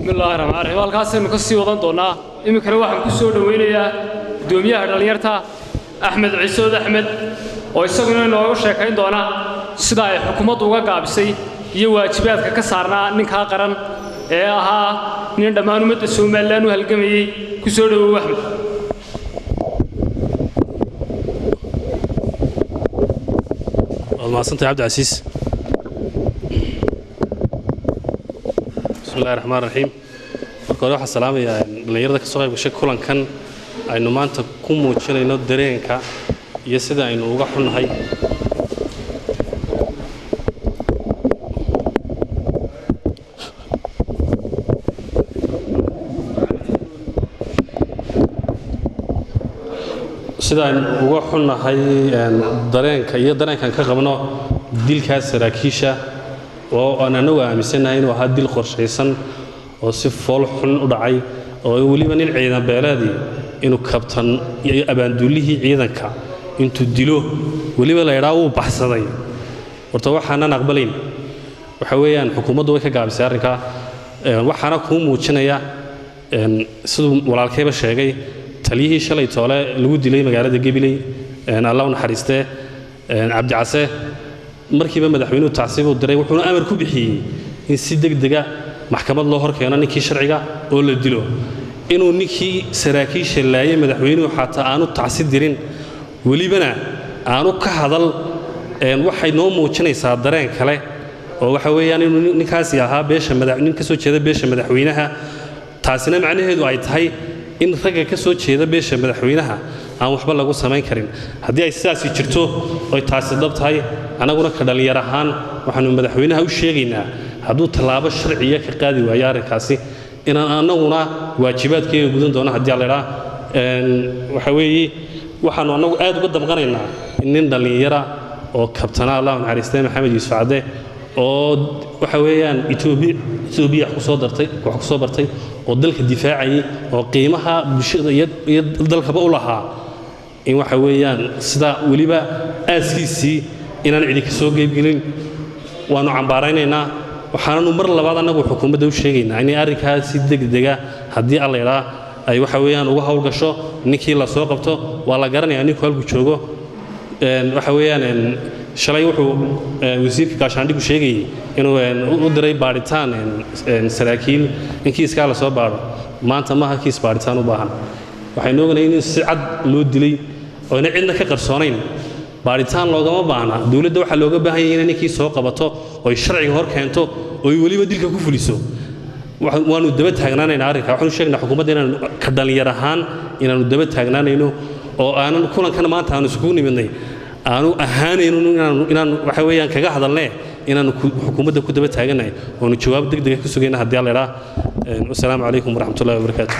بسم الله الرحمن الرحيم halkaas aynu ka sii wadan doonaa imikana waxaan ku soo dhaweynayaa gudoomiyaha dhalinyarta Axmed Ciisood Axmed oo isaguna inoo sheekayn doona sida ay xukuumaddu uga gaabisay iyo waajibaadka ka saarnaa ninka qaran ee ahaa nin dhammaan ummadda Soomaaliland u halgamayay ku soo dhawow Axmed المعصنتي عبد العزيز بسم الله الرحمن الرحيم marka waxa salaamaya dhalinyarada ka soo qayb gashay kulankan aynu maanta ku muujinayno dareenka iyo sida aynu uga xunnahay dareenka iyo dareenkan ka qabno dilkaas saraakiisha oo aan anagu aaminsanahay inuu ahaa dil qorshaysan oo si fool xun u dhacay oo waliba nin ciidan beeleedii inuu kabtan iyo abaanduulihii ciidanka intuu dilo waliba la yiraahdo uu baxsaday horta waxaan aqbalayn waxa weeyaan xukuumaddu way ka gaabisay arrinka waxaana ku muujinaya sidoo walaalkayba sheegay taliyihii shalay toole lagu dilay magaalada Gabiley Allah naxariiste Cabdi Case markiiba madaxweynuhu tacsiib u diray wuxuu amar ku bixiyay in si degdeg ah maxkamad loo hor keeno ninkii sharciga oo la dilo inuu ninkii saraakiisha laayay madaxweynuhu xataa aanu tacsiib dirin walibana aanu ka hadal waxay noo muujinaysaa dareen kale oo waxa weeyaan inuu ninkaasi ahaa beesha madaxweynaha ka soo jeeda beesha madaxweynaha taasina macnaheedu ay tahay in ragga ka soo jeeda beesha madaxweynaha aan waxba lagu sameyn karin hadii ay sidaas jirto oo taasi dab tahay anaguna ka dhalinyar ahaan waxaanu madaxweynaha u sheegaynaa hadduu talaabo sharciya ka qaadi waayo arrinkaasi in anaguna waajibaadkeega gudan doono hadii la yiraahdo waxa weeye waxaanu anagu aad uga damqanaynaa in dhalinyara oo kabtana Allah naxariistay Maxamed Yuusuf Cade oo waxa weeyaan Itoobiya ku soo bartay oo dalka difaacay oo qiimaha bulshada iyo dalkaba u lahaa in waxa weeyaan sida waliba aaskiisii inaan cidi ka soo geybgelin waanu cambaaraynaynaa waxaanu mar labaad anagu xukuumadda u sheegaynaa in arrinkaas si degdeg ah hadii alla yiraahdo ay waxa weeyaan uga hawl gasho ninkii la soo qabto waa la garanayaa ninku halku joogo waxa weeyaan shalay wuxuu wasiirka gaashaandhigu sheegay inuu u diray baaritaan saraakiil in kiiska la soo baaro maanta ma aha kiis baaritaan u baahan waxay noognayn in si cad loo dilay oo in cidna ka qarsoonayn baaritaan loogama baahna dawladda waxa looga baahan yahay in ninkii soo qabato oo sharciga hor keento oo waliba dilka ku fuliso waanu daba taagnaanayna arrinka waxaanu sheegnaa xukuumadda inaan ka dhalinyar ahaan inaanu daba taagnaanayno oo aanan kulankan maanta aanu isugu nimidnay aanu ahaanayno inaan waxa weeyaan kaga hadalnay inaan xukuumadda ku daba taaganahay oo jawaab degdeg ah ku sugayna hadii la yiraahdo. Assalaamu alaykum wa rahmatullahi wa barakaatuh.